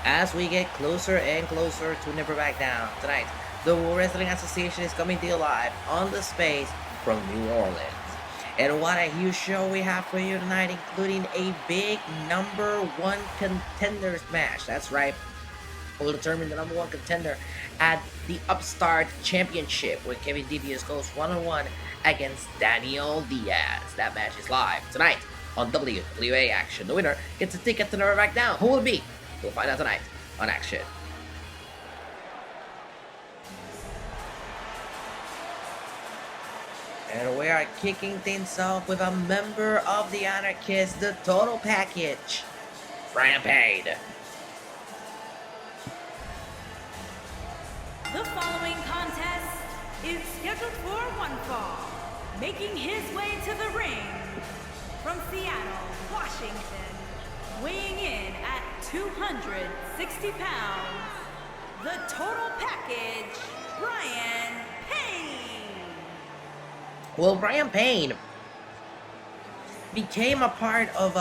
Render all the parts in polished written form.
as we get closer and closer to Never Back Down. Tonight, the World Wrestling Association is coming to you live on the space from New Orleans. And what a huge show we have for you tonight, including a big number one contenders match. That's right, we'll determine the number one contender at the Upstart Championship, where Kevin Devious goes one-on-one against Daniel Diaz. That match is live tonight on WWA Action. The winner gets a ticket to Never Back Down. Who will it be? We'll find out tonight on Action. And we are kicking things off with a member of the Anarchists, the Total Package, Brian Payne. The following contest is scheduled for one fall. Making his way to the ring from Seattle, Washington, weighing in at 260 pounds, the Total Package, Brian Payne. Well, Brian Payne became a part of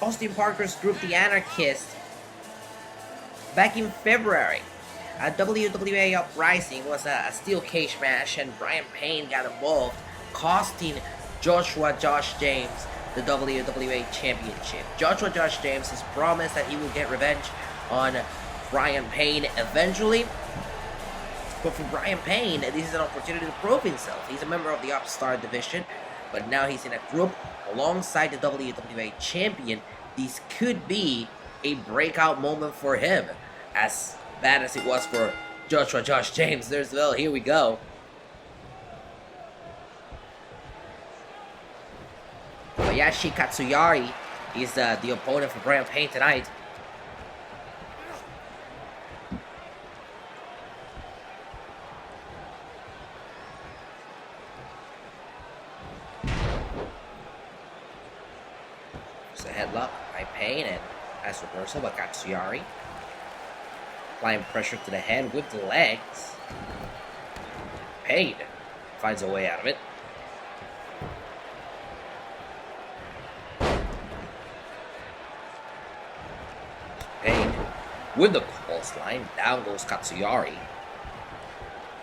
Austin Parker's group, the Anarchists, back in February. A WWA Uprising was a steel cage match, and Brian Payne got involved, costing Joshua Josh James the WWA Championship. Joshua Josh James has promised that he will get revenge on Brian Payne eventually. But for Brian Payne, this is an opportunity to prove himself. He's a member of the Upstart division, but now he's in a group alongside the WWA Champion. This could be a breakout moment for him, as bad as it was for Joshua Josh James. Well, here we go. Kobayashi Katsuyari is the opponent for Brian Payne tonight. There's a headlock by Payne, and as reversal by Katsuyari. Applying pressure to the head with the legs. Payne finds a way out of it. Payne with the clothesline. Down goes Katsuyari.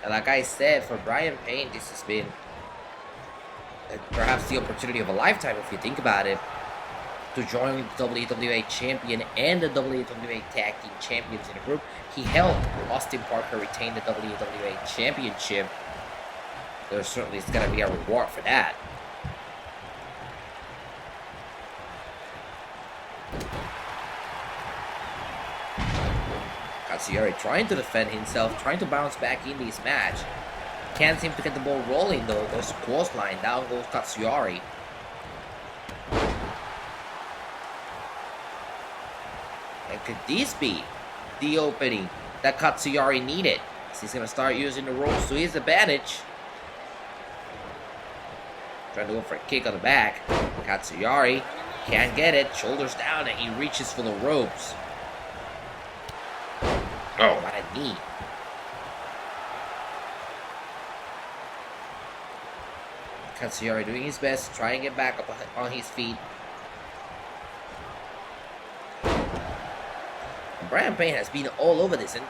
And like I said, for Brian Payne, this has been perhaps the opportunity of a lifetime if you think about it, to join the WWA Champion and the WWA Tag Team Champions in a group. He helped Austin Parker retain the WWA Championship. There certainly is going to be a reward for that. Katsuyari trying to defend himself, trying to bounce back in this match. Can't seem to get the ball rolling though. There's a clothesline. Down goes Katsuyari. And could this be the opening that Katsuyari needed? He's going to start using the ropes to his advantage. Trying to go for a kick on the back. Katsuyari can't get it. Shoulders down, and he reaches for the ropes. Oh, what a knee. Katsuyari doing his best to try and get back up on his feet. Brian Payne has been all over this, and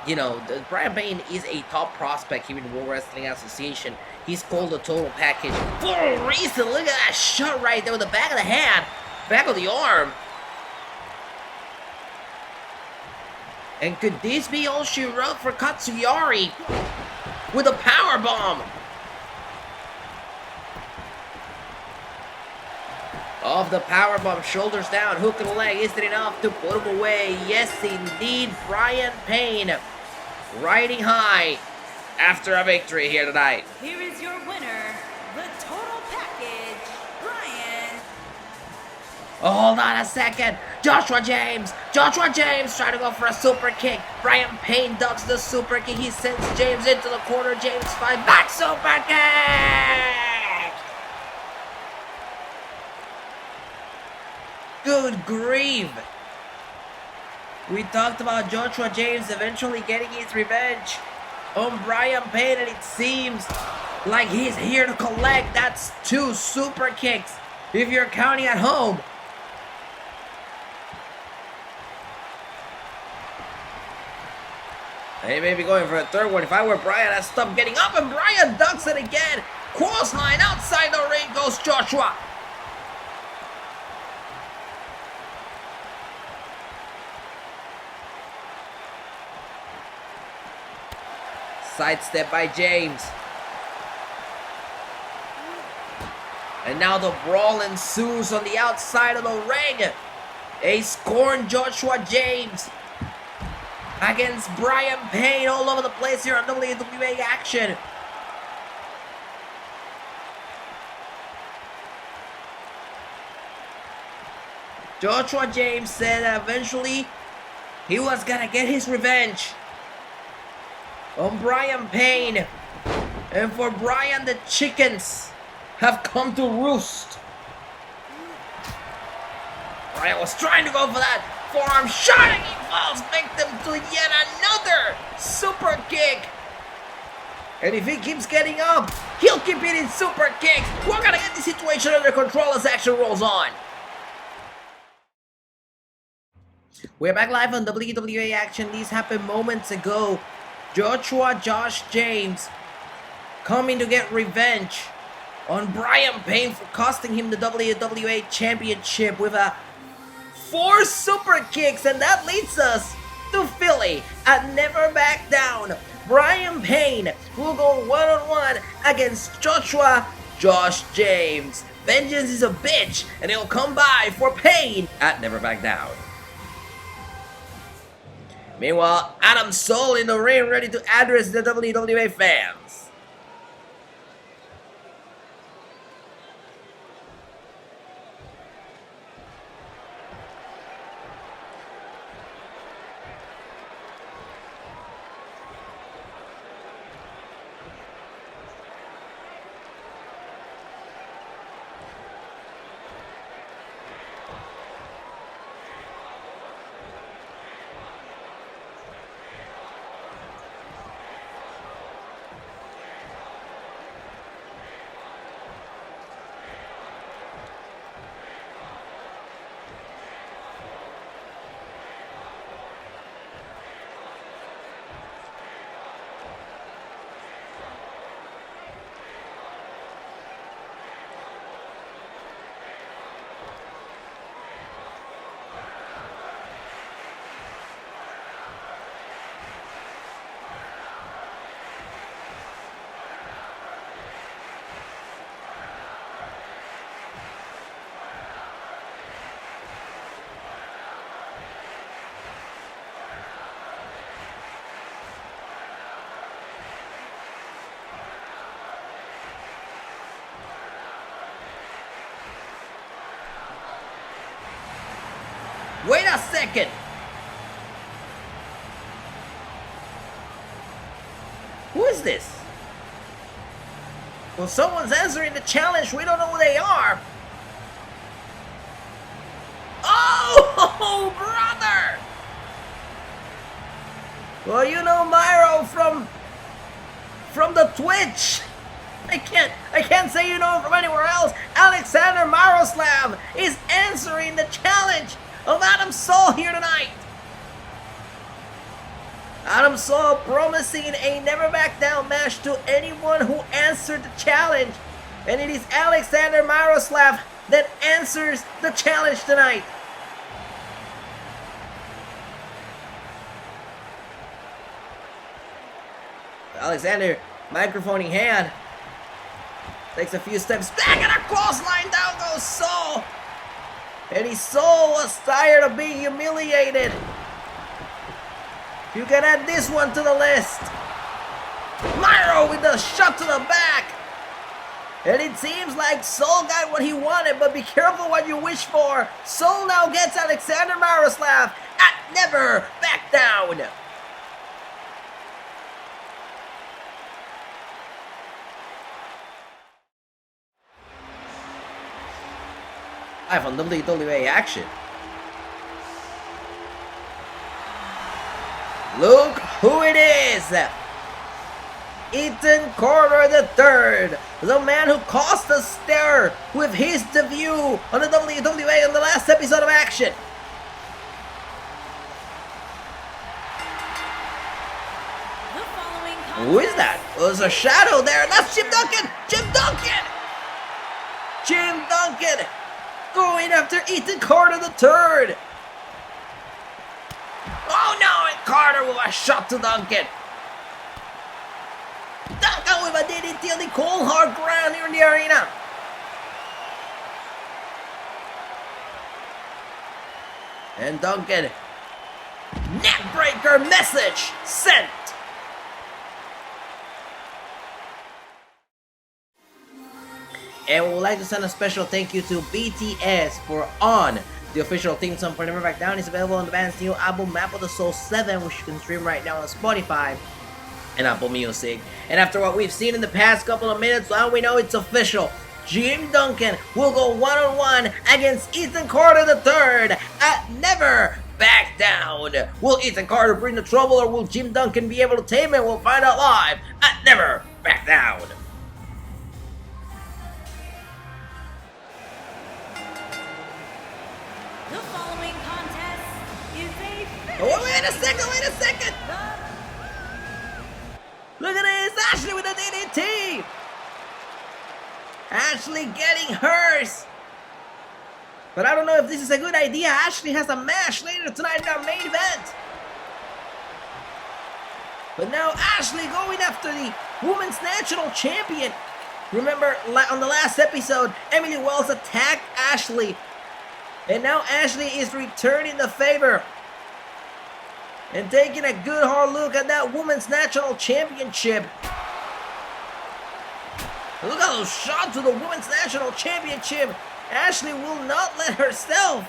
you know, Brian Payne is a top prospect here in the World Wrestling Association. He's called the Total Package for a reason. Look at that shot right there with the back of the hand, back of the arm. And could this be all she wrote for Katsuyari with a power bomb? Off the powerbomb, shoulders down, hook of the leg. Is it enough to put him away? Yes, indeed. Brian Payne riding high after a victory here tonight. Here is your winner, the Total Package, Brian. Oh, hold on a second. Joshua James trying to go for a super kick. Brian Payne ducks the super kick. He sends James into the corner. James finds back super kick. Good grief! We talked about Joshua James eventually getting his revenge on Brian Payne, and it seems like he's here to collect. That's 2 super kicks if you're counting at home. He may be going for a third one. If I were Bryan, I'd stop getting up, and Bryan ducks it again. Cross line outside the ring goes Joshua. Sidestep by James. And now the brawl ensues on the outside of the ring. A scorned Joshua James against Brian Payne all over the place here on WWA Action. Joshua James said that eventually he was gonna get his revenge on Brian Payne. And for Brian, the chickens have come to roost. Brian was trying to go for that forearm shot, and he falls victim to yet another super kick. And if he keeps getting up, he'll keep hitting super kicks. We're gonna get the situation under control as action rolls on. We're back live on WWA Action. These happened moments ago. Josh James coming to get revenge on Brian Payne for costing him the WWA Championship with a 4 super kicks, and that leads us to Philly at Never Back Down. Brian Payne will go one-on-one against Josh James. Vengeance is a bitch, and he'll come by for Payne at Never Back Down. Meanwhile, Adam Soul in the ring ready to address the WWA fans. Wait a second! Who is this? Well, someone's answering the challenge. We don't know who they are. Oh, brother! Well, you know Myro from the Twitch. I can't say you know him from anywhere else. Alexander Miroslav is answering the challenge of Adam Soul here tonight. Adam Soul promising a Never Back Down match to anyone who answered the challenge. And it is Alexander Miroslav that answers the challenge tonight. Alexander, microphone in hand, takes a few steps back, and a clothesline. Down goes Soul. And his soul was tired of being humiliated. You can add this one to the list. Myro with the shot to the back. And it seems like Soul got what he wanted, but be careful what you wish for. Soul now gets Alexander Miroslav at Never Back Down. Live on WWA Action. Look who it is! Ethan Carter III, the man who caused a stir with his debut on the WWA on the last episode of Action. Who is that? Oh, there's a shadow there. That's Jim Duncan. Jim Duncan. Jim Duncan going after Ethan Carter III. Oh no, and Carter with a shot to Duncan. Duncan with a DDT on the cold hard ground here in the arena. And Duncan, neckbreaker message sent. And we would like to send a special thank you to BTS for On. The official theme song for Never Back Down is available on the band's new album Map of the Soul 7, which you can stream right now on Spotify and Apple Music. And after what we've seen in the past couple of minutes, now we know it's official. Jim Duncan will go one-on-one against Ethan Carter III at Never Back Down. Will Ethan Carter bring the trouble, or will Jim Duncan be able to tame it? We'll find out live at Never Back Down. The following contest is a Oh, wait a second! Look at this, Ashley with the DDT! Ashley getting hers! But I don't know if this is a good idea. Ashley has a match later tonight in our main event. But now Ashley going after the Women's National Champion. Remember, on the last episode, Emily Wells attacked Ashley. And now Ashley is returning the favor. And taking a good hard look at that Women's National Championship. Look at those shots to the Women's National Championship. Ashley will not let herself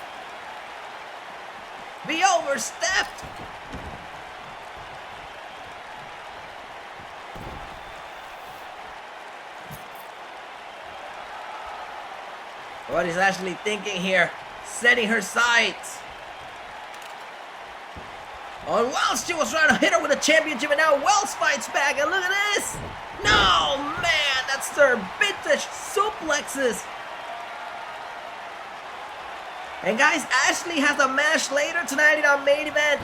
be overstepped. What is Ashley thinking here? Setting her sights. On Wells, she was trying to hit her with a championship, and now Wells fights back, and look at this! No, man, that's their vintage suplexes. And guys, Ashley has a match later tonight in our main event.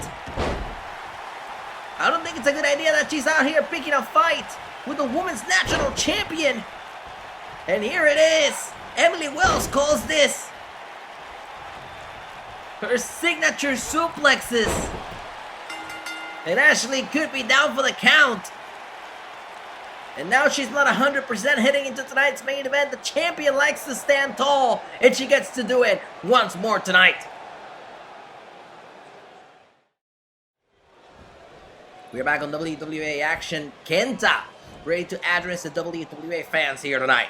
I don't think it's a good idea that she's out here picking a fight with the Women's National Champion. And here it is. Emily Wells calls this her signature suplexes. And Ashley could be down for the count. And now she's not 100% heading into tonight's main event. The champion likes to stand tall, and she gets to do it once more tonight. We're back on WWA Action. Kenta, ready to address the WWA fans here tonight.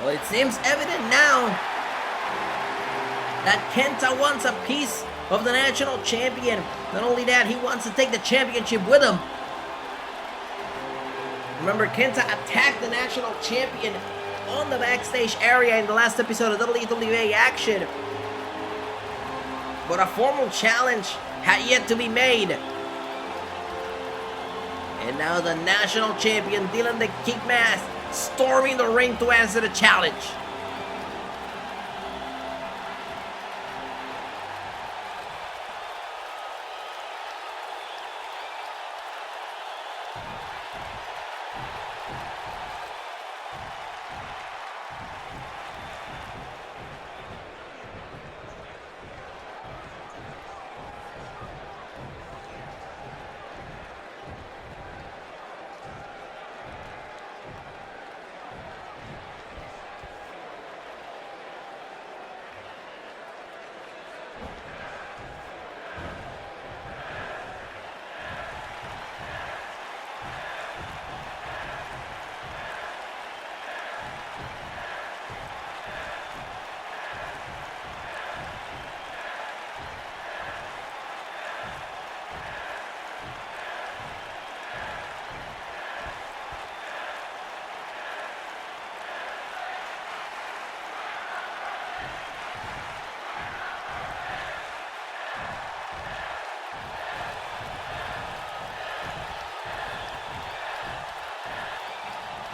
Well, it seems evident now that Kenta wants a piece of the national champion. Not only that, he wants to take the championship with him. Remember, Kenta attacked the national champion on the backstage area in the last episode of WWA Action. But a formal challenge had yet to be made. And now the national champion, Dylan the Kick Mask, storming the ring to answer the challenge.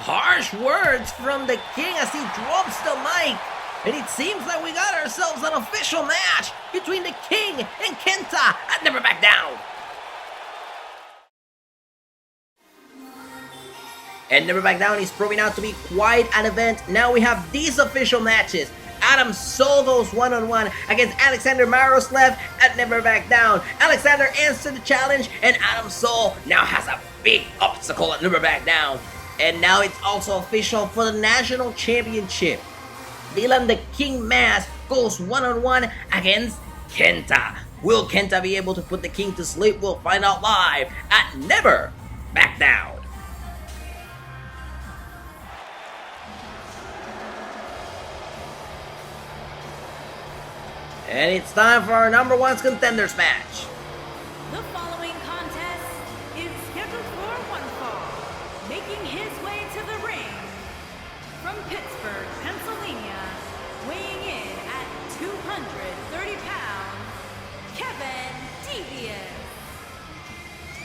Harsh words from the King as he drops the mic. And it seems like we got ourselves an official match between the King and Kenta at Never Back Down. And Never Back Down is proving out to be quite an event. Now we have these official matches. Adam Soul goes one-on-one against Alexander Maroslev at Never Back Down. Alexander answered the challenge, and Adam Soul now has a big obstacle at Never Back Down. And now it's also official for the National Championship. Dylan the King Mask goes one-on-one against Kenta. Will Kenta be able to put the King to sleep? We'll find out live at Never Back Down. And it's time for our Number One Contenders match. The following contest is scheduled for one fall. Making his way to the ring from Pittsburgh, Pennsylvania, weighing in at 230 pounds, Kevin Devious.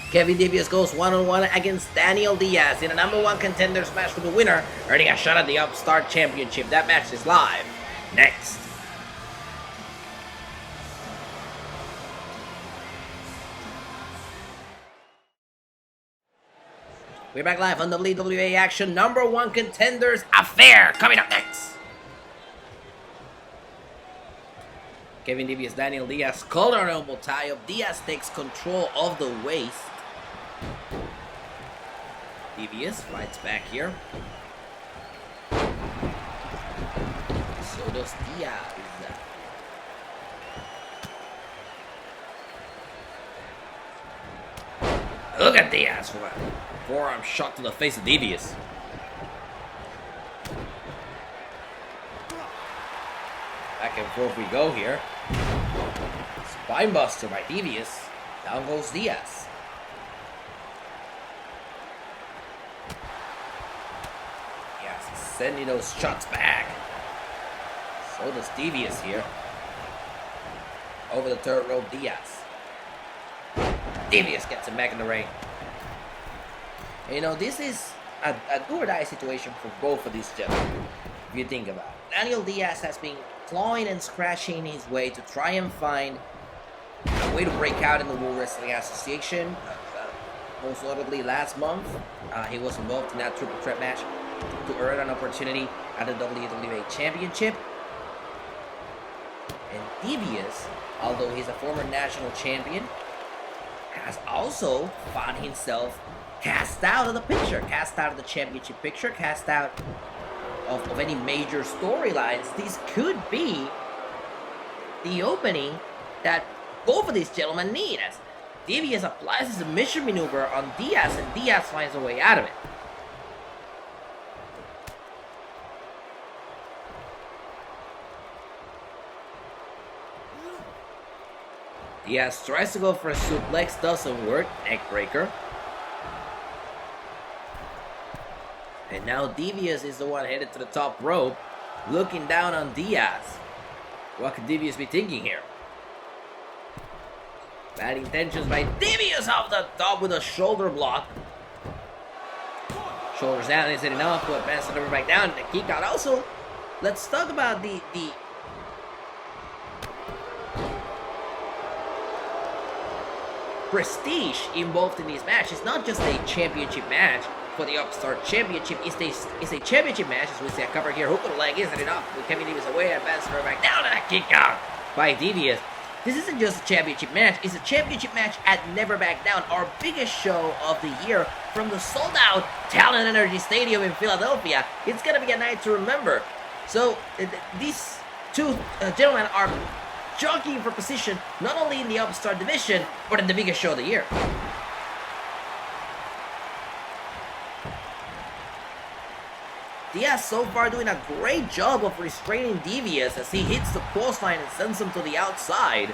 Kevin Devious goes one-on-one against Daniel Diaz in a Number One Contenders match, with the winner earning a shot at the Upstart Championship. That match is live next. We're back live on WWA Action. Number One Contenders Affair coming up next. Kevin Devious, Daniel Diaz, collar and elbow tie-up. Diaz takes control of the waist. Devious fights back here. So does Diaz. Look at Diaz for that forearm shot to the face of Devious. Back and forth we go here. Spinebuster by Devious. Down goes Diaz. Diaz is sending those shots back. So does Devious here. Over the third rope, Diaz. Devious gets him back in the ring. You know, this is a do-or-die situation for both of these gentlemen, if you think about it. Daniel Diaz has been clawing and scratching his way to try and find a way to break out in the World Wrestling Association. Most notably last month, he was involved in that triple threat match to earn an opportunity at the WWA Championship. And Devious, although he's a former national champion, has also found himself cast out of the picture, cast out of the championship picture, cast out of any major storylines. This could be the opening that both of these gentlemen need, as Devious applies a submission maneuver on Diaz, and Diaz finds a way out of it. Diaz tries to go for a suplex, doesn't work, neck breaker. And now Devious is the one headed to the top rope, looking down on Diaz. What could Devious be thinking here? Bad intentions by Devious off the top with a shoulder block. Shoulders down isn't enough to advance the Never Back Down. The kick out. Also, let's talk about the prestige involved in these matches. It's not just a championship match for the Upstart Championship. It's a championship match, as we see a cover here. Hook of the leg isn't enough. With Kevin Devious away, advance Never Back Down, and a kick out by Devious. This isn't just a championship match, it's a championship match at Never Back Down, our biggest show of the year from the sold-out Talent Energy Stadium in Philadelphia. It's gonna be a night to remember. So, these two gentlemen are jockeying for position, not only in the Upstart division, but in the biggest show of the year. Diaz so far doing a great job of restraining Devious as he hits the post line and sends him to the outside.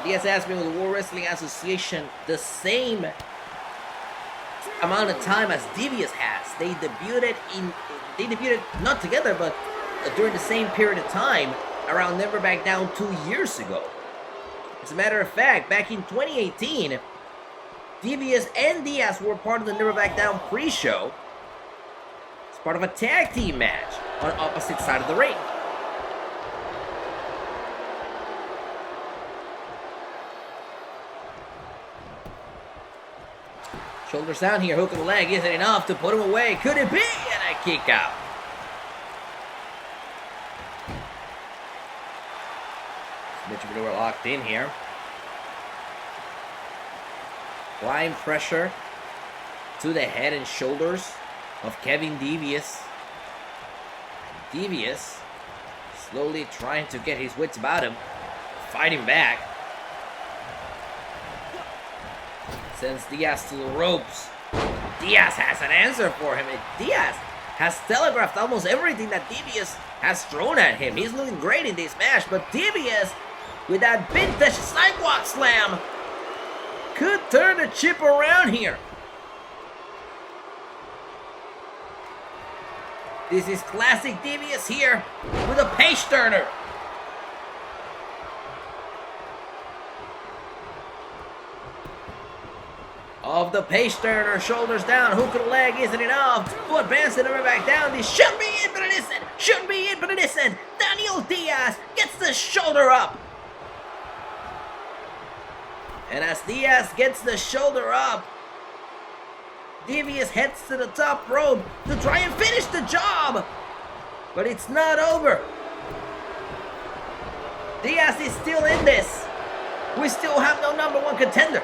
Diaz has been with the World Wrestling Association the same amount of time as Devious has. They debuted not together, but during the same period of time, around Never Back Down 2 years ago. As a matter of fact, back in 2018, Devious and Diaz were part of the Never Back Down pre-show. It's part of a tag team match on opposite side of the ring. Shoulders down here, hook of the leg isn't enough to put him away. Could it be? And a kick out. Mitchell Manure locked in here. Applying pressure to the head and shoulders of Kevin Devious. Devious slowly trying to get his wits about him. Fighting back. Sends Diaz to the ropes. Diaz has an answer for him. And Diaz has telegraphed almost everything that Devious has thrown at him. He's looking great in this match, but Devious, with that vintage sidewalk slam, could turn the chip around here. This is classic Devious here with a page turner. Of the page turner, shoulders down, hook of the leg isn't enough to advance and never back down. This should be it, but it isn't. Should be it, but it isn't. Daniel Diaz gets the shoulder up. And as Diaz gets the shoulder up, Devious heads to the top rope to try and finish the job. But it's not over. Diaz is still in this. We still have no number one contender.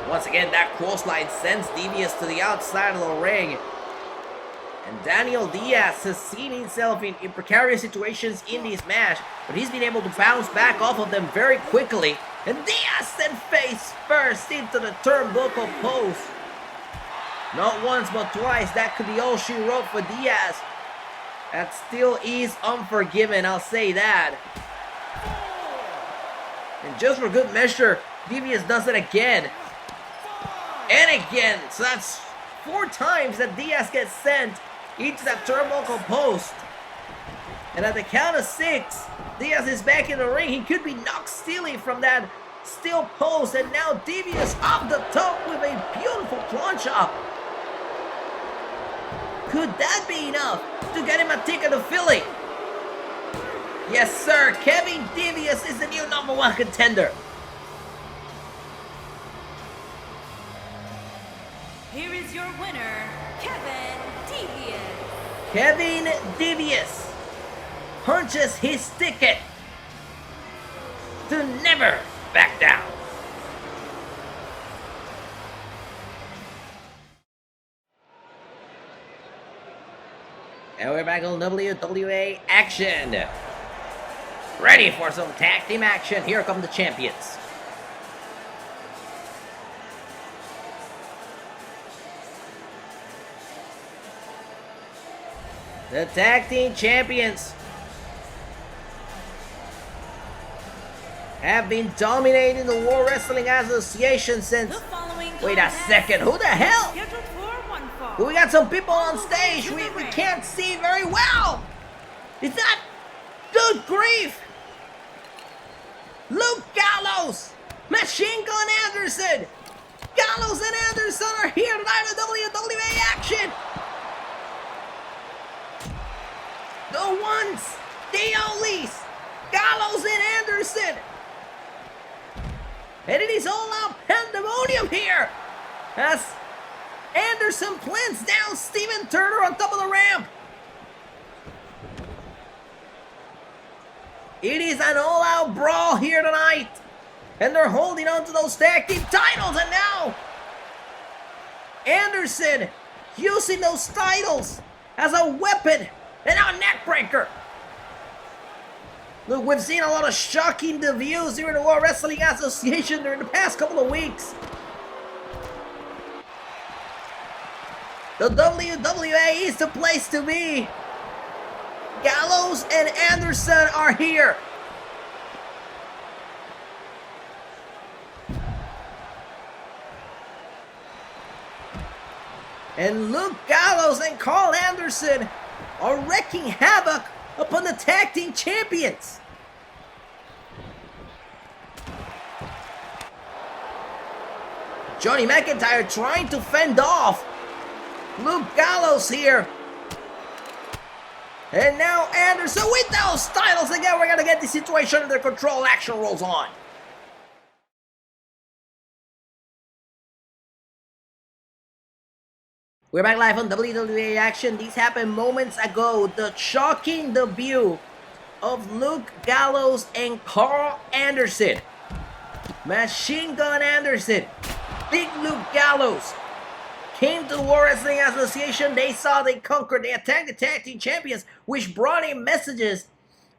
Once again, that clothesline sends Devious to the outside of the ring. And Daniel Diaz has seen himself in precarious situations in this match, but he's been able to bounce back off of them very quickly. And Diaz sent face first into the turnbuckle post. Not once, but twice. That could be all she wrote for Diaz. That still is unforgiven, I'll say that. And just for good measure, Devious does it again. And again. So that's 4 times that Diaz gets sent into that turnbuckle post. And at the count of 6, Diaz is back in the ring. He could be knocked silly from that steel post. And now Devious off the top with a beautiful plunge up. Could that be enough to get him a ticket to Philly? Yes, sir. Kevin Devious is the new number one contender. Here is your winner, Kevin Devious. Kevin Devious punches his ticket to never back down. And we're back on WWA Action. Ready for some tag team action. Here come the champions. The tag team champions have been dominating the World Wrestling Association since... Wait a second, who the hell? We got some people on stage we can't see very well. Is that... Good grief! Luke Gallows! Machine Gun Anderson! Gallows and Anderson are here tonight at WWA Action! The ones, the onlys, Gallows and Anderson. And it is all out pandemonium here as Anderson plants down Steven Turner on top of the ramp. It is an all-out brawl here tonight. And they're holding on to those tag team titles. And now Anderson using those titles as a weapon. And now a neckbreaker. Look, we've seen a lot of shocking debuts here in the World Wrestling Association during the past couple of weeks. The WWA is the place to be. Gallows and Anderson are here. And Luke Gallows and Carl Anderson are wreaking havoc upon the tag team champions. Johnny McIntyre trying to fend off Luke Gallows here. And now Anderson with those titles again. We're going to get the situation under control. Action rolls on. We're back live on WWA Action. These happened moments ago. The shocking debut of Luke Gallows and Carl Anderson. Machine Gun Anderson, Big Luke Gallows, came to the World Wrestling Association. They saw, they conquered, they attacked the tag team champions, which brought in messages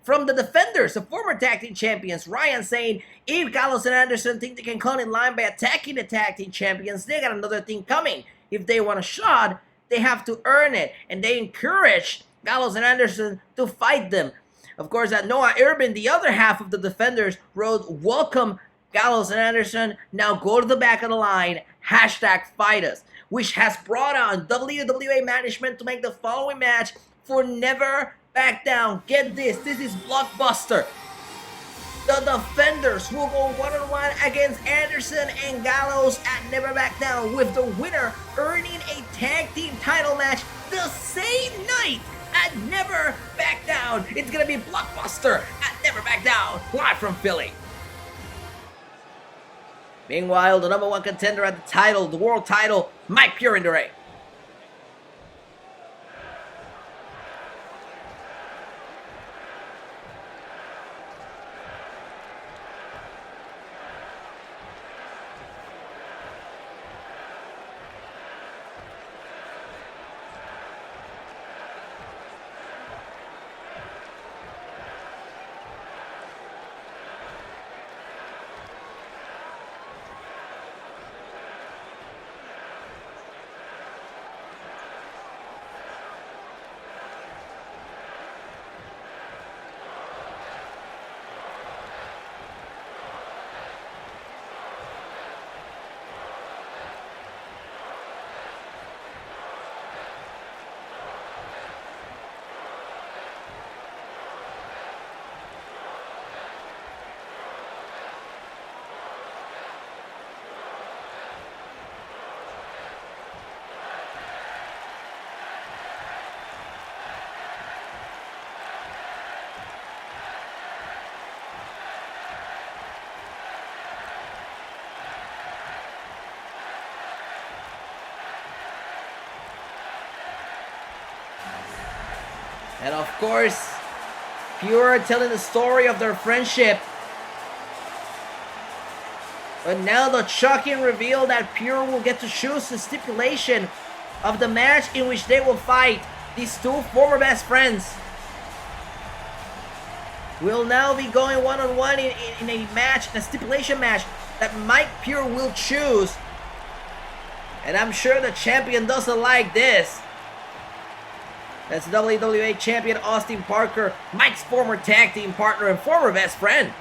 from the defenders, the former tag team champions. Ryan saying, if Gallows and Anderson think they can come in line by attacking the tag team champions, they got another thing coming. If they want a shot, they have to earn it. And they encouraged Gallows and Anderson to fight them. Of course, Noah Urban, the other half of the defenders, wrote, welcome Gallows and Anderson, now go to the back of the line, #fight us, which has brought on WWA management to make the following match for Never Back Down. Get this is blockbuster. The defenders will go one-on-one against Anderson and Gallows at Never Back Down, with the winner earning a tag team title match the same night at Never Back Down. It's gonna be blockbuster at Never Back Down, live from Philly. Meanwhile, the number one contender at the title, the world title, Mike Pure in the ring. And of course, Pure telling the story of their friendship. But now the shocking reveal that Pure will get to choose the stipulation of the match in which they will fight. These two former best friends will now be going one-on-one in a match, a stipulation match that Mike Pure will choose. And I'm sure the champion doesn't like this. That's WWA champion Austin Parker, Mike's former tag team partner and former best friend.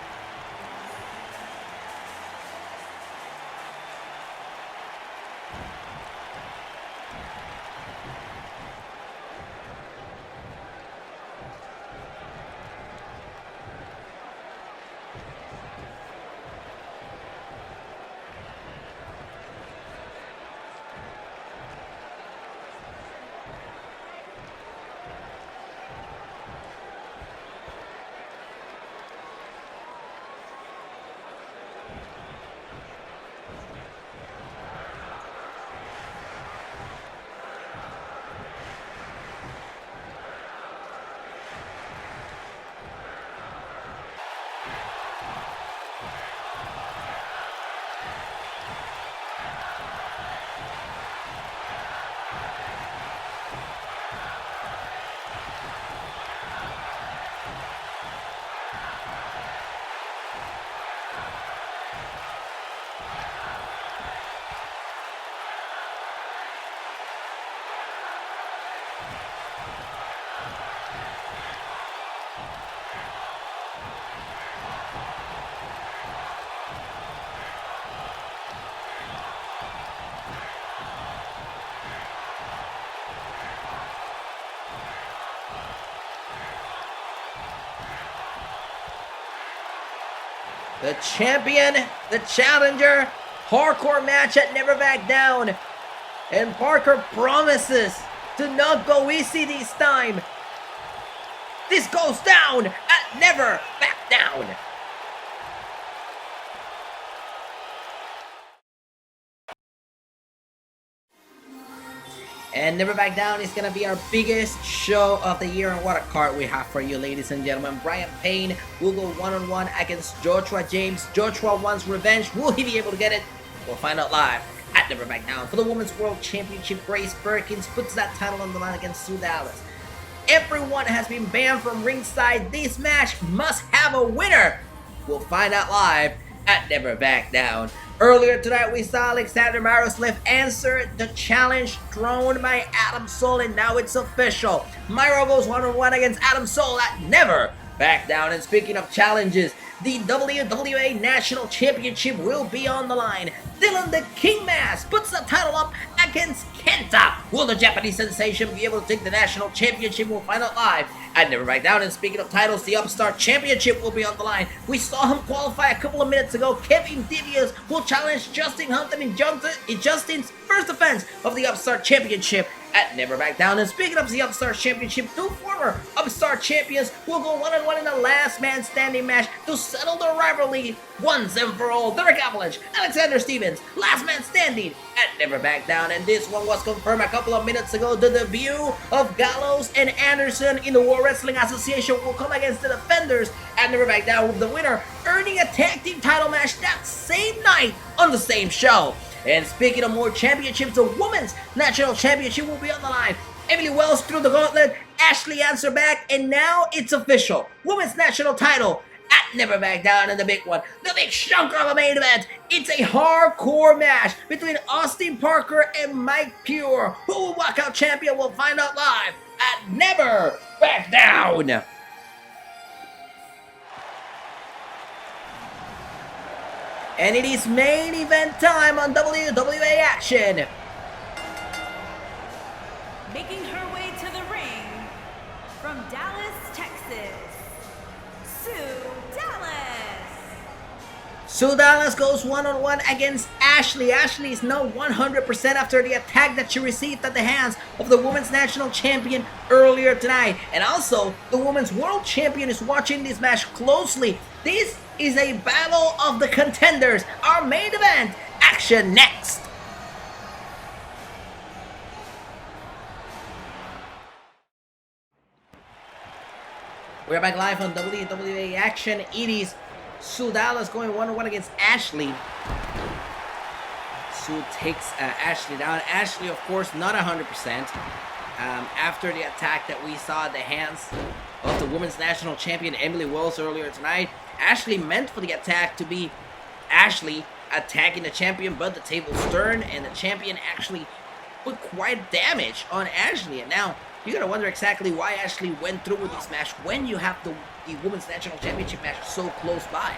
The champion, the challenger, Hardcore match at Never Back Down. And Parker promises to not go easy this time. This goes down at Never Back Down. And Never Back Down is going to be our biggest show of the year. And what a card we have for you, ladies and gentlemen. Brian Payne will go one-on-one against Joshua James. Joshua wants revenge. Will he be able to get it? We'll find out live at Never Back Down. For the Women's World Championship, Grace Perkins puts that title on the line against Sue Dallas. Everyone has been banned from ringside. This match must have a winner. We'll find out live at Never Back Down. Earlier tonight, we saw Alexander Maroslav answer the challenge thrown by Adam Soul, and now it's official. Myro goes one-on-one against Adam Soul at Never Back Down. And speaking of challenges, the WWA National Championship will be on the line. Dylan the King Mass puts the title up against Kenta. Will the Japanese sensation be able to take the National Championship? We'll find out live at Never Back Down. And speaking of titles, the Upstart Championship will be on the line. We saw him qualify a couple of minutes ago. Kevin Devious will challenge Justin Hunter in Justin's first defense of the Upstart Championship at Never Back Down. And speaking of the Upstart Championship, two former Upstart champions will go one-on-one in a last man standing match to settle their rivalry once and for all. Derek Avalanche, Alexander Stevens, last man standing at Never Back Down. And this one was confirmed a couple of minutes ago. The debut of Gallows and Anderson in the World Wrestling Association will come against the Defenders at Never Back Down, with the winner earning a tag team title match that same night on the same show. And speaking of more championships, the Women's National Championship will be on the line. Emily Wells threw the gauntlet, Ashley answered back, and now it's official. Women's National title at Never Back Down. And the big one, the big chunker of a main event. It's a hardcore match between Austin Parker and Mike Pure. Who will walk out champion? We'll find out live at Never Back Down. And it is main event time on WWA Action. Making her way to the ring from Dallas, Texas, Sue Dallas. Sue Dallas goes one-on-one against Ashley. Ashley is now 100% after the attack that she received at the hands of the Women's National Champion earlier tonight. And also, the Women's World Champion is watching this match closely. This is a battle of the contenders. Our main event, Action next. We're back live on WWA Action. It is Sue Dallas going one-on-one against Ashley. Sue takes Ashley down. Ashley, of course, not 100%. After the attack that we saw at the hands of the Women's National Champion Emily Wells earlier tonight, Ashley meant for the attack to be Ashley attacking the champion, but the tables turned and the champion actually put quite damage on Ashley. And now you're gonna wonder exactly why Ashley went through with this match when you have the Women's National Championship match so close by.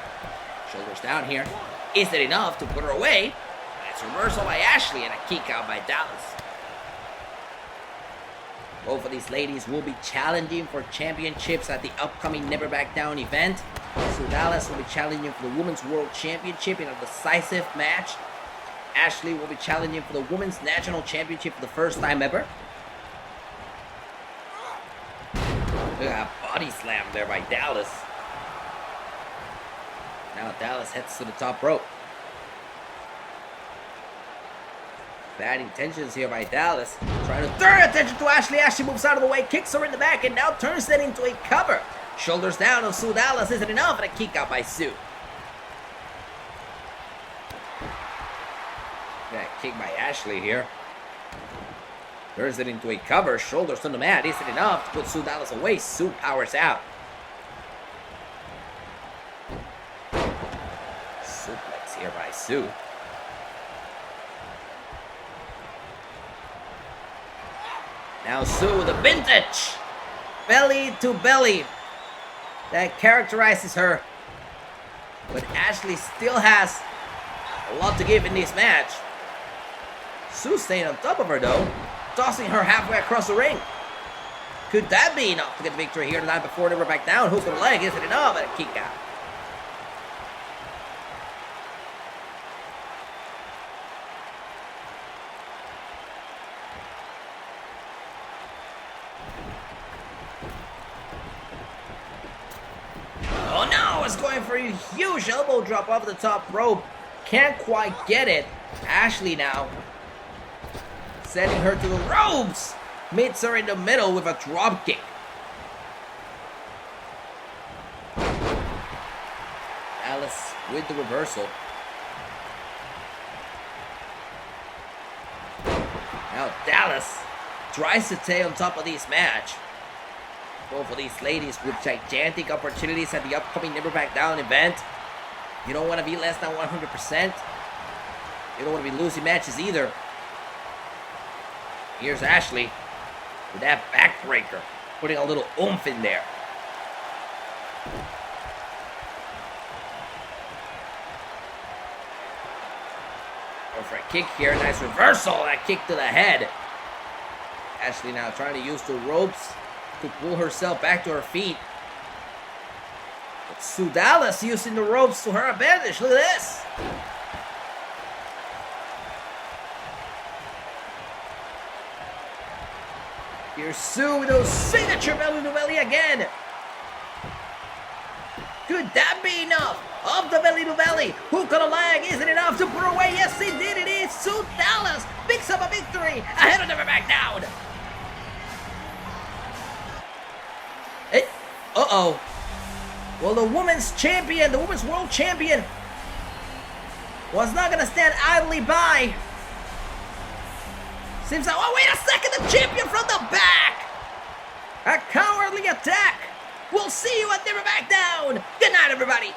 Shoulders down here. Is it enough to put her away? It's reversal by Ashley and a kick out by Dallas. Both of these ladies will be challenging for championships at the upcoming Never Back Down event. Sue Dallas will be challenging for the Women's World Championship in a decisive match. Ashley will be challenging for the Women's National Championship for the first time ever. Look at that body slam there by Dallas. Now Dallas heads to the top rope. Bad intentions here by Dallas. Trying to turn attention to Ashley. Ashley moves out of the way, kicks her in the back, and now turns it into a cover. Shoulders down on Sue Dallas. Isn't enough, and a kick out by Sue. That kick by Ashley here. Turns it into a cover. Shoulders on the mat. Isn't enough to put Sue Dallas away. Sue powers out. Suplex here by Sue. Now Sue, the vintage belly to belly that characterizes her. But Ashley still has a lot to give in this match. Sue staying on top of her though, tossing her halfway across the ring. Could that be enough to get the victory here tonight before Never Back Down? Hook on the leg, is it enough? And a kick out. was going for a huge elbow drop off the top rope. Can't quite get it. Ashley now sending her to the ropes. Meets her in the middle with a drop kick. Dallas with the reversal. Now Dallas tries to stay on top of this match. Both of these ladies with gigantic opportunities at the upcoming Never Back Down event. You don't want to be less than 100%. You don't want to be losing matches either. Here's Ashley with that backbreaker, putting a little oomph in there. Go for a kick here, nice reversal, that kick to the head. Ashley now trying to use the ropes to pull herself back to her feet. But Sue Dallas using the ropes to her advantage, look at this. Here's Sue with those signature belly to belly again. Could that be enough? Of the belly to belly. Hook on a leg. Isn't enough to put her away? Yes, indeed it is. Sue Dallas picks up a victory. Ahead of Never Back Down. Uh-oh. Well, the women's champion, the women's world champion, was not going to stand idly by. Seems like, oh, wait a second, the champion from the back! A cowardly attack! We'll see you at Never Back Down! Good night, everybody!